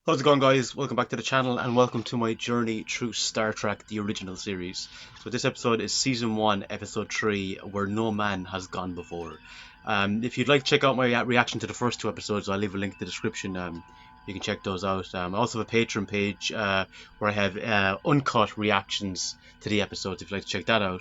How's it going, guys? Welcome back to the channel and welcome to my journey through Star Trek the original series. So this episode is season 1 episode 3, Where No Man Has Gone Before. If you'd like to check out my reaction to the first two episodes, I'll leave a link in the description. You can check those out. I also have a Patreon page where I have uncut reactions to the episodes if you'd like to check that out.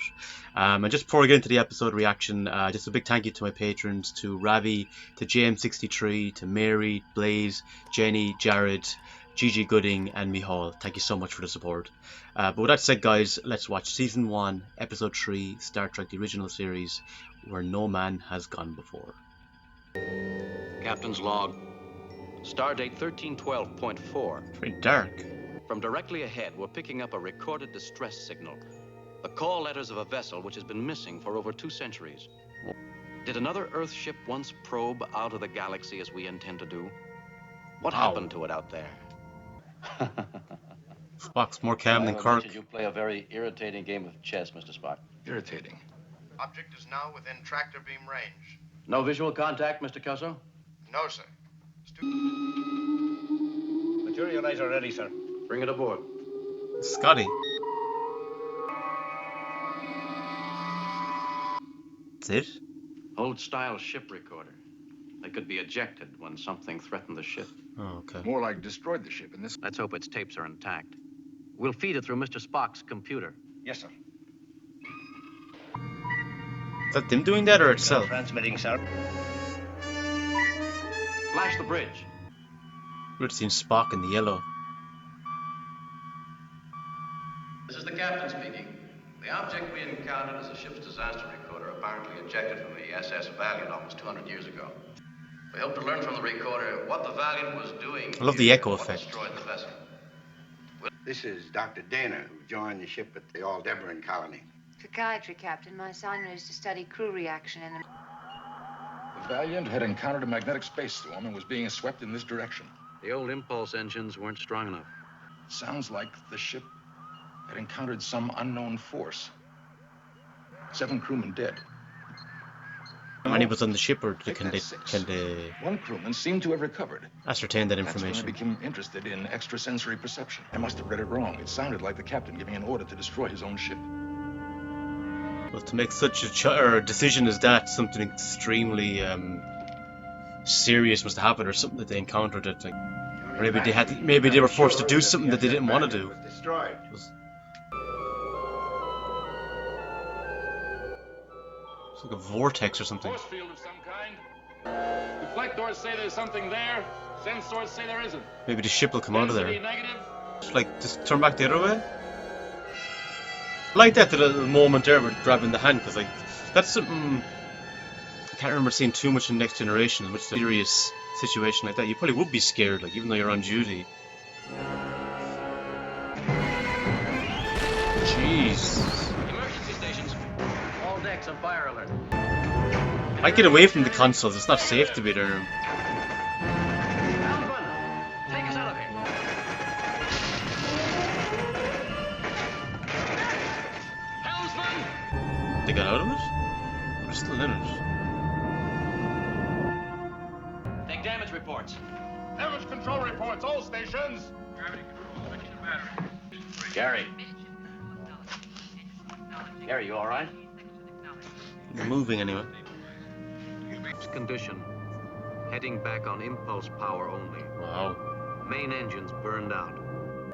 And just before I get into the episode reaction, just a big thank you to my patrons, to Ravi, to JM63, to Mary, Blaze, Jenny, Jared, Gigi Gooding, and Mihal. Thank you so much for the support. But with that said, guys, let's watch Season 1, Episode 3, Star Trek the original series, Where No Man Has Gone Before. Captain's log. Stardate 1312.4. Very dark. From directly ahead, we're picking up a recorded distress signal. The call letters of a vessel which has been missing for over 2 centuries. Did another Earth ship once probe out of the galaxy as we intend to do? What happened to it out there? Spock's more calm than Kirk. You play a very irritating game of chess, Mr. Spock. Irritating. Object is now within tractor beam range. No visual contact, Mr. Kelso? No, sir. Materializer ready, sir. Bring it aboard. Scotty. That's it? Old-style ship recorder. They could be ejected when something threatened the ship. Oh, okay. More like destroyed the ship in this. Let's hope its tapes are intact. We'll feed it through Mr. Spock's computer. Yes, sir. Is that them doing that or itself? Transmitting, sir. Flash the bridge. We've seen Spock in the yellow. This is the captain speaking. The object we encountered is a ship's disaster recorder, apparently ejected from the SS Valiant almost 200 years ago. We hope to learn from the recorder what the Valiant was doing. I love the echo effect. Destroyed the vessel. This is Dr. Dana, who joined the ship at the Aldebaran colony. Psychiatry, Captain. My assignment is to study crew reaction in the... The Valiant had encountered a magnetic space storm and was being swept in this direction. The old impulse engines weren't strong enough. Sounds like the ship had encountered some unknown force. 7 crewmen dead. How many was on the ship, or I think can that's 6. they One crewman seemed to have recovered. ascertain that That's when I information? became interested in extrasensory perception. I must have read it wrong. It sounded like the captain giving an order to destroy his own ship. Well, to make such a decision as that, something extremely serious must have happened, or something that they encountered that, like, or maybe they were forced to do something that they didn't want to do. Was destroyed. It's like a vortex or something. Force field of some kind. Deflectors say there's something there. Sensors say there isn't. Maybe the ship will come out of Density there. negative. Just like, just turn back the other way. I like that little moment there with grabbing the hand, because like that's something I can't remember seeing too much in Next Generation. Much serious situation like that, you probably would be scared, like even though you're on duty. Jeez. Emergency stations. All decks on fire alert. I get away from the consoles. It's not safe to be there. Helmsman, take us out of here. Helmsman! They got out of it? They're still in it. Take damage reports. Damage control reports, all stations. Gary. Gary, you all right? They're moving anyway. Condition. Heading back on impulse power only. Wow. Main engines burned out.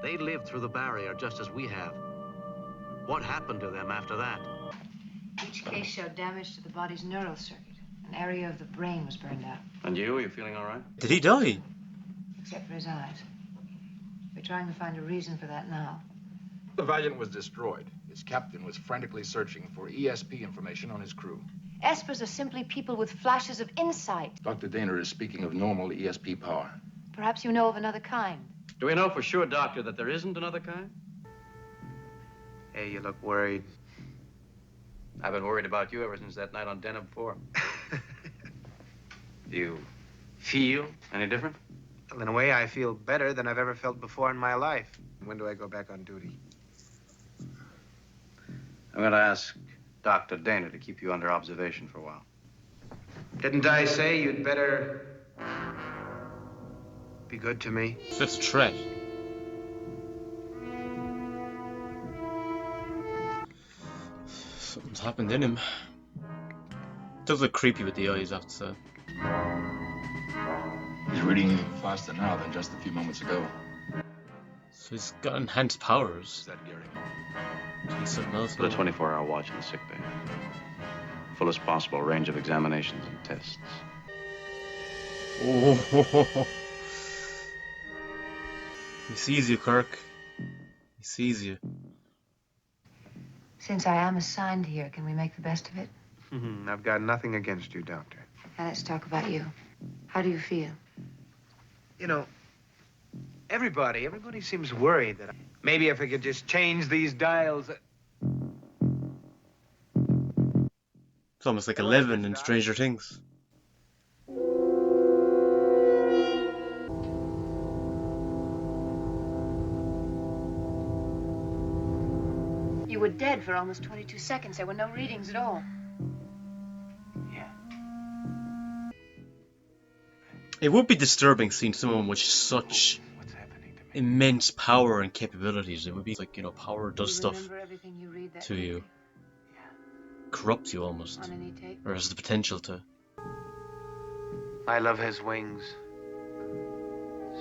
They lived through the barrier just as we have. What happened to them after that? Each case showed damage to the body's neural circuit. An area of the brain was burned out, And you? Are you feeling all right? Did he die? except for his eyes. We're trying to find a reason for that now. The Valiant was destroyed. Its captain was frantically searching for ESP information on his crew. Espers are simply people with flashes of insight. Dr. Dana is speaking of normal ESP power. Perhaps you know of another kind. Do we know for sure, Doctor, that there isn't another kind? Hey, you look worried. I've been worried about you ever since that night on Denham 4. Do you feel any different? Well, in a way, I feel better than I've ever felt before in my life. When do I go back on duty? I'm going to ask Dr. Dana to keep you under observation for a while. Didn't I say you'd better Be good to me. That's a threat. Something's happened in him. Does look creepy with the eyes, I have to say. He's reading even faster now than just a few moments ago. So he's got enhanced powers. Is that Gary? He's something else. Put a 24-hour watch in the sick bay. Fullest possible range of examinations and tests. Oh. He sees you, Kirk. He sees you. Since I am assigned here, can we make the best of it? I've got nothing against you, Doctor. Now let's talk about you. How do you feel? You know, everybody seems worried that maybe if I could just change these dials. It's almost like 11 in Stranger Things. You were dead for almost 22 seconds. There were no readings at all. Yeah. It would be disturbing seeing someone with such What's happening to me? immense power and capabilities. It would be like, you know, power does You stuff remember everything you read that to week? you. Corrupts you almost. On any tape? Or has the potential to. My love has wings.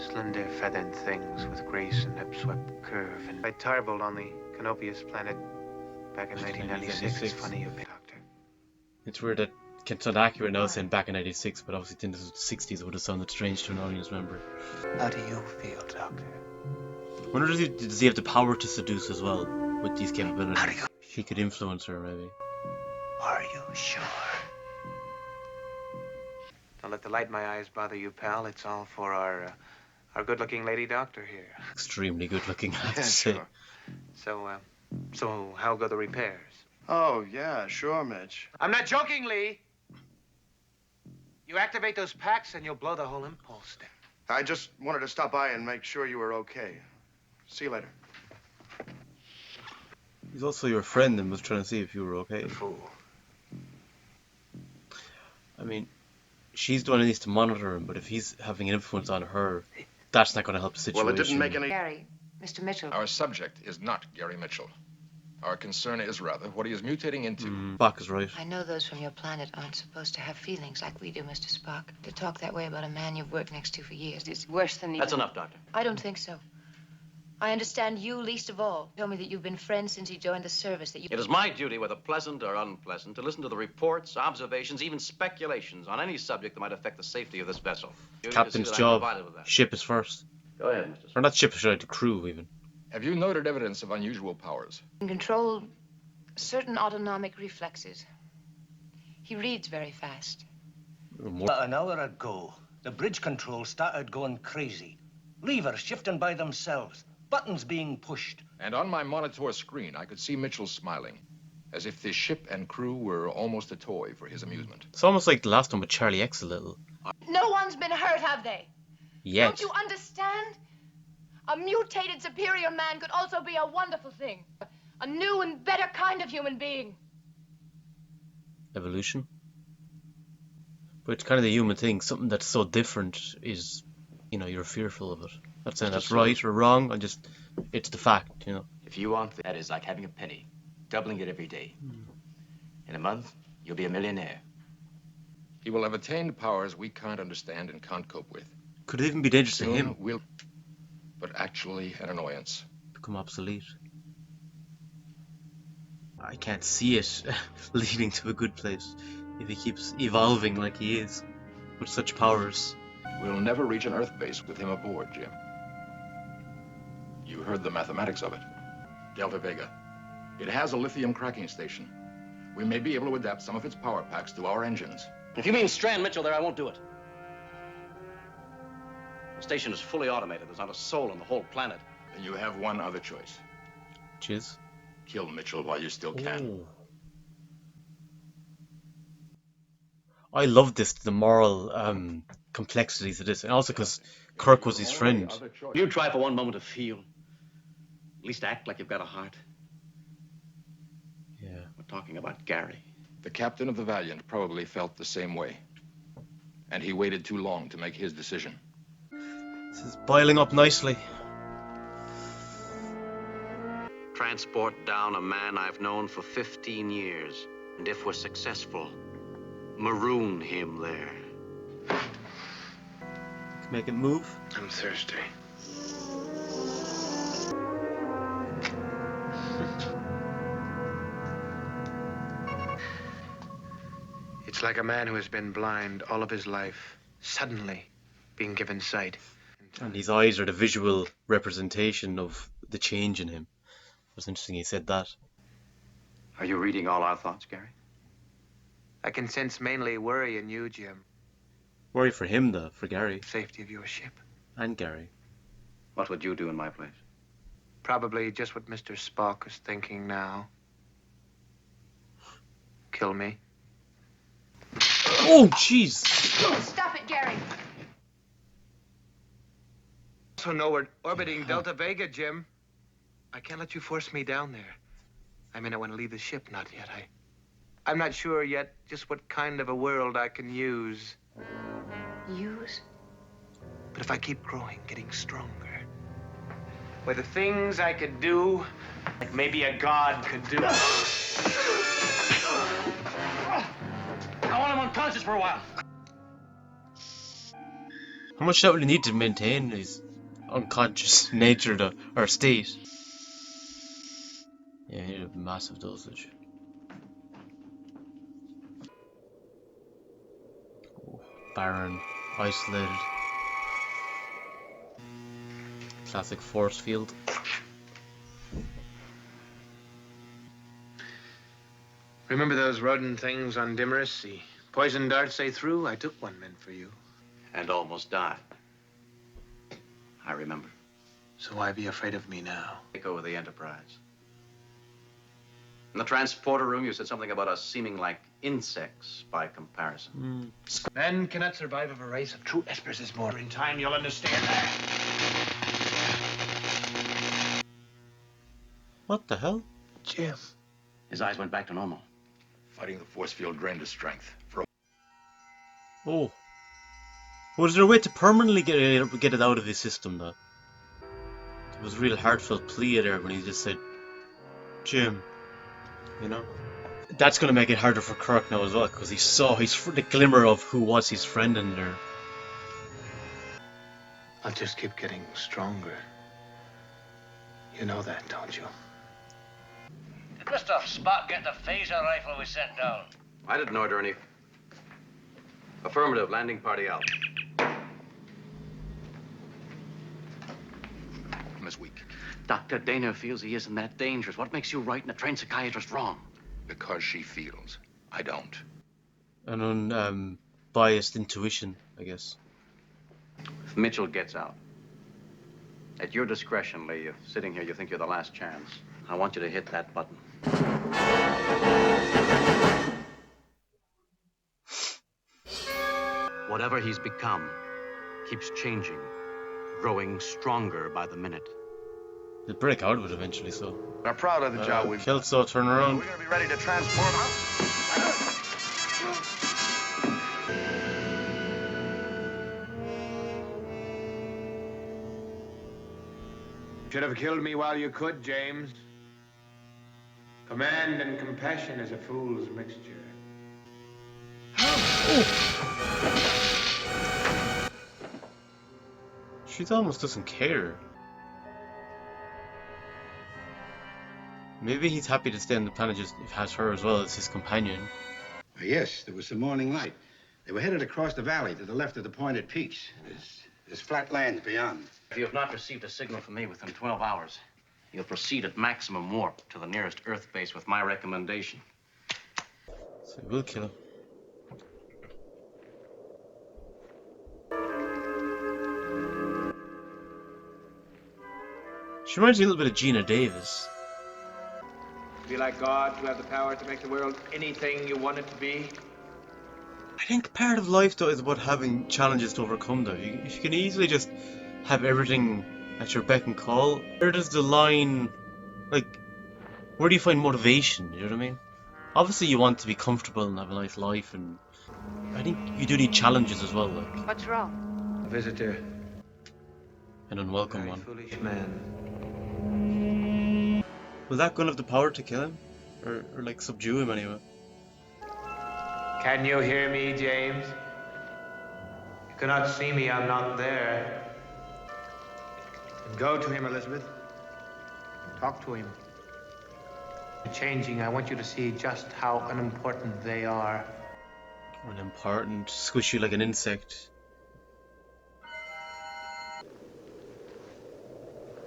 Slender feathered things with grace and upswept curve. And I tarbled on the Canopius planet back in 1996. It's funny you pick, Doctor. It's weird that it's not accurate now saying back in 96, but obviously in the 60s it would have sounded strange to an audience member. How do you feel, Doctor? I wonder does he have the power to seduce as well with these capabilities? How do you- He could influence her maybe. Are you sure? Don't let the light in my eyes bother you, pal. It's all for our good-looking lady doctor here. Extremely good looking, I have to Yeah, say. sure. So how go the repairs? Oh, yeah, sure, Mitch. I'm not joking, Lee. You activate those packs and you'll blow the whole impulse stick. I just wanted to stop by and make sure you were okay. See you later. He's also your friend and was trying to see if you were okay. Fool. I mean, she's the one who needs to monitor him, but if he's having an influence on her, that's not going to help the situation. Well, it didn't make any... Gary, Mr. Mitchell. Our subject is not Gary Mitchell. Our concern is rather what he is mutating into. Spock is right. I know those from your planet aren't supposed to have feelings like we do, Mr. Spock. To talk that way about a man you've worked next to for years is worse than even... That's enough, Doctor. I don't think so. I understand you least of all. Tell me that you've been friends since you joined the service, that you... It is my duty, whether pleasant or unpleasant, to listen to the reports, observations, even speculations on any subject that might affect the safety of this vessel. Duty to Captain's see that I'm job. provided with that. Ship is first. Go ahead, Mr. Or not ship, sorry, the crew even. Have you noted evidence of unusual powers? can control certain autonomic reflexes. He reads very fast. More. About an hour ago, the bridge control started going crazy. Levers shifting by themselves, buttons being pushed. And on my monitor screen, I could see Mitchell smiling, as if this ship and crew were almost a toy for his amusement. It's almost like the last one with Charlie X a little. No one's been hurt, have they? Yet. Don't you understand? A mutated superior man could also be a wonderful thing. A new and better kind of human being. Evolution. But it's kind of the human thing. Something that's so different is, you know, you're fearful of it. Not saying that's right or wrong. It's the fact, you know. If you want that is like having a penny, doubling it every day. In a month, you'll be a millionaire. He will have attained powers we can't understand and can't cope with. Could it even be dangerous to Soon him? But actually an annoyance. Become obsolete. I can't see it leading to a good place if he keeps evolving like he is with such powers. We'll never reach an Earth base with him aboard, Jim. You heard the mathematics of it. Delta Vega. It has a lithium cracking station. We may be able to adapt some of its power packs to our engines. If you mean strand Mitchell there, I won't do it. The station is fully automated. There's not a soul on the whole planet. Then you have one other choice. Cheers. Kill Mitchell while you still can. Ooh. I love the moral complexities of this, and also because Kirk was his friend. You try for one moment to feel, at least act like you've got a heart. Yeah. We're talking about Gary. The captain of the Valiant probably felt the same way. And he waited too long to make his decision. This is boiling up nicely. Transport down a man I've known for 15 years. And if we're successful, maroon him there. Make it move. I'm thirsty. It's like a man who has been blind all of his life, suddenly being given sight. And his eyes are the visual representation of the change in him. It was interesting he said that. Are you reading all our thoughts, Gary? I can sense mainly worry in you, Jim. Worry for him, though, for Gary. Safety of your ship. And Gary. What would you do in my place? Probably just what Mr. Spock is thinking now. Kill me. Oh, jeez! Stop it, Gary. Also know we're orbiting Delta Vega, Jim. I can't let you force me down there. I may not want to leave the ship, not yet. I'm not sure yet just what kind of a world I can use. Use? But if I keep growing, getting stronger, where the things I could do, like maybe a god could do. I want him unconscious for a while. How much that will he need to maintain his unconscious nature or state? Yeah, he need a massive dosage. Oh, barren, isolated. Classic force field. Remember those rodent things on Dimmerus? The poison darts they threw? I took one meant for you. And almost died. I remember. So why be afraid of me now? Take over the Enterprise. In the transporter room, you said something about us seeming like insects by comparison. Men cannot survive of a race of true espers is more. In time, you'll understand that. What the hell? Jim. His eyes went back to normal. Fighting the force field drained his strength. Oh. Was there a way to permanently get it out of his system, though? It was a real heartfelt plea there when he just said, Jim. You know? That's going to make it harder for Kirk now as well, because he saw the glimmer of who was his friend in there. I'll just keep getting stronger. You know that, don't you? Did Mr. Spock get the phaser rifle we sent down? I didn't order any. Affirmative, landing party out. Miss Week. Dr. Dana feels he isn't that dangerous. What makes you right and a trained psychiatrist wrong? Because she feels. I don't. An unbiased intuition, I guess. If Mitchell gets out, at your discretion, Lee, if sitting here you think you're the last chance, I want you to hit that button. Whatever he's become keeps changing, growing stronger by the minute. He'll break out of it eventually, so. We're proud of the job we've done. Kelso, turn around. We're going to be ready to transform out. Should have killed me while you could, James. Command and compassion is a fool's mixture. She almost doesn't care. Maybe he's happy to stay on the planet just if has her as well as his companion. Yes, there was some morning light. They were headed across the valley to the left of the pointed peaks. There's flat lands beyond. If you have not received a signal from me within 12 hours, you'll proceed at maximum warp to the nearest Earth base with my recommendation. So we'll kill him. She reminds me a little bit of Gina Davis. Be like God to have the power to make the world anything you want it to be. I think part of life, though, is about having challenges to overcome, though. If you can easily just have everything at your beck and call, where does the line, like, where do you find motivation, you know what I mean? Obviously you want to be comfortable and have a nice life, and I think you do need challenges as well, like. What's wrong? A visitor. An unwelcome one. Foolish man. Will that gun have the power to kill him? Or like subdue him anyway? Can you hear me, James? You cannot see me, I'm not there. And go to him, Elizabeth. Talk to him. Changing, I want you to see just how unimportant they are. Unimportant, squish you like an insect.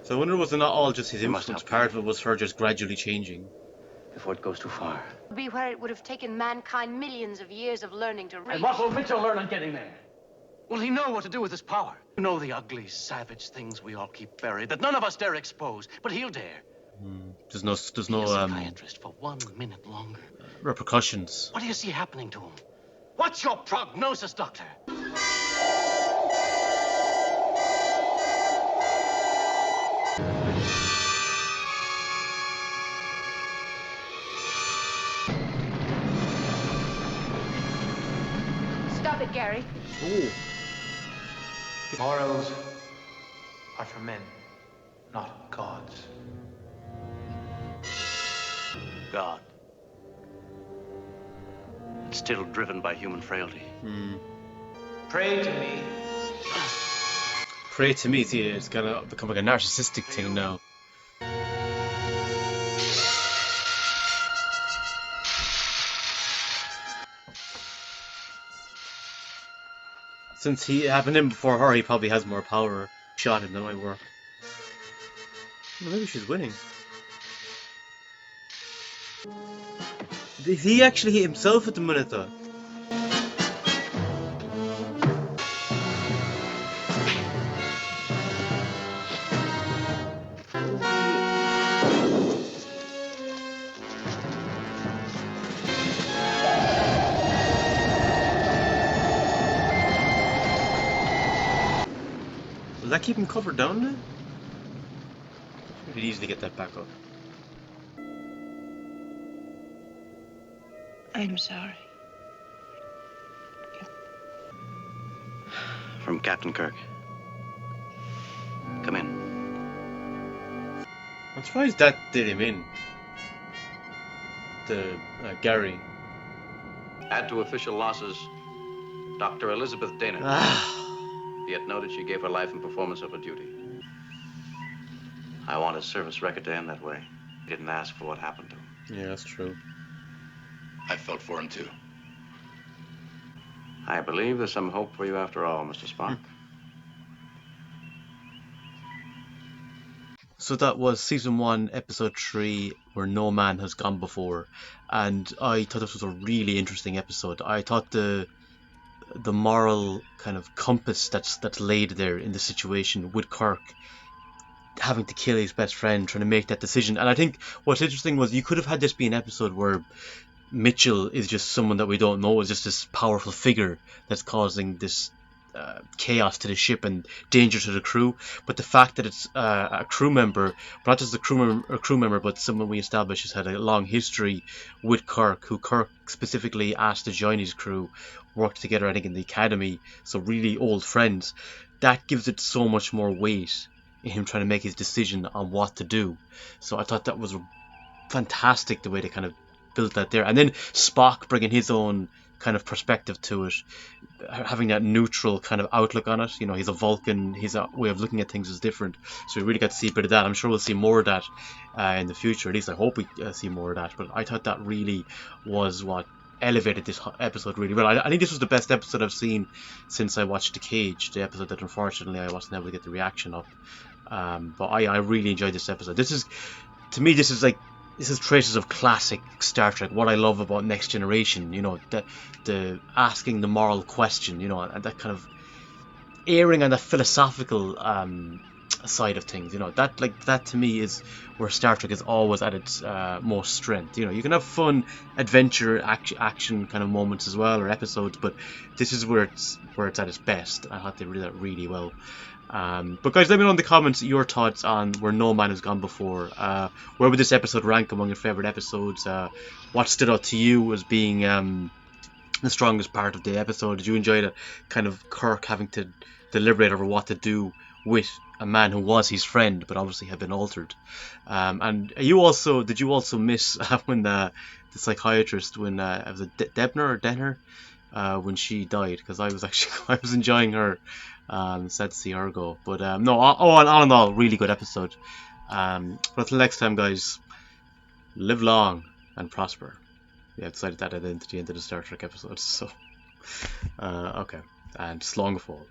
So I wonder, was it not all just his influence? Part of it was her just gradually changing. Before it goes too far. Be where it would have taken mankind millions of years of learning to reach. And what will Mitchell learn on getting there? Will he know what to do with his power? You know the ugly, savage things we all keep buried that none of us dare expose, but he'll dare. There's no psychiatrist for 1 minute longer. Repercussions. What do you see happening to him? What's your prognosis, Doctor? Stop it, Gary. Ooh. Morals are for men, not gods. God. It's still driven by human frailty. Pray to me. Pray to me, see, it's gonna become like a narcissistic thing now. Since he happened in before her, he probably has more power. Shot him, that might work. Well, maybe she's winning. Did he actually hit himself at the minute though? Will that keep him covered down then? We could easily get that back up. I'm sorry. From Captain Kirk. Come in. I'm surprised that did him in. Gary. Add to official losses, Dr. Elizabeth Dana. Be it noted she gave her life in performance of her duty. I want his service record to end that way. He didn't ask for what happened to him. Yeah, that's true. I felt for him too. I believe there's some hope for you after all, Mr. Spock. So that was season 1, episode 3, Where No Man Has Gone Before, and I thought this was a really interesting episode. I thought the moral kind of compass that's laid there in the situation with Kirk having to kill his best friend, trying to make that decision. And I think what's interesting was you could have had this be an episode where Mitchell is just someone that we don't know, is just this powerful figure that's causing this chaos to the ship and danger to the crew. But the fact that it's a crew member, not just a crew member, but someone we established has had a long history with Kirk, who Kirk specifically asked to join his crew, worked together I think in the academy, so really old friends, that gives it so much more weight in him trying to make his decision on what to do. So I thought that was fantastic the way they kind of built that there. And then Spock bringing his own kind of perspective to it, having that neutral kind of outlook on it. You know, he's a Vulcan, his way of looking at things is different, so we really got to see a bit of that. I'm sure we'll see more of that in the future, at least I hope we see more of that. But I thought that really was what elevated this episode really well. I think this was the best episode I've seen since I watched The Cage, the episode that unfortunately I wasn't able to get the reaction of. But I really enjoyed this episode. This is, to me, this is traces of classic Star Trek. What I love about Next Generation, you know, the asking the moral question, you know, and that kind of erring on the philosophical side of things, you know, that to me is where Star Trek is always at its most strength. You know, you can have fun adventure action kind of moments as well, or episodes, but this is where it's at its best. I thought they did that really well. But guys, let me know in the comments your thoughts on Where No Man Has Gone Before. Where would this episode rank among your favourite episodes? What stood out to you as being the strongest part of the episode? Did you enjoy the kind of Kirk having to deliberate over what to do with a man who was his friend, but obviously had been altered. And did you also miss when the psychiatrist, when was it Debner or Denner, when she died? Because I was enjoying her. Sad to see her go. But no, all in all, really good episode. But until next time, guys, live long and prosper. Yeah, I decided that at the end of the Star Trek episodes. So, okay, and Slongfall.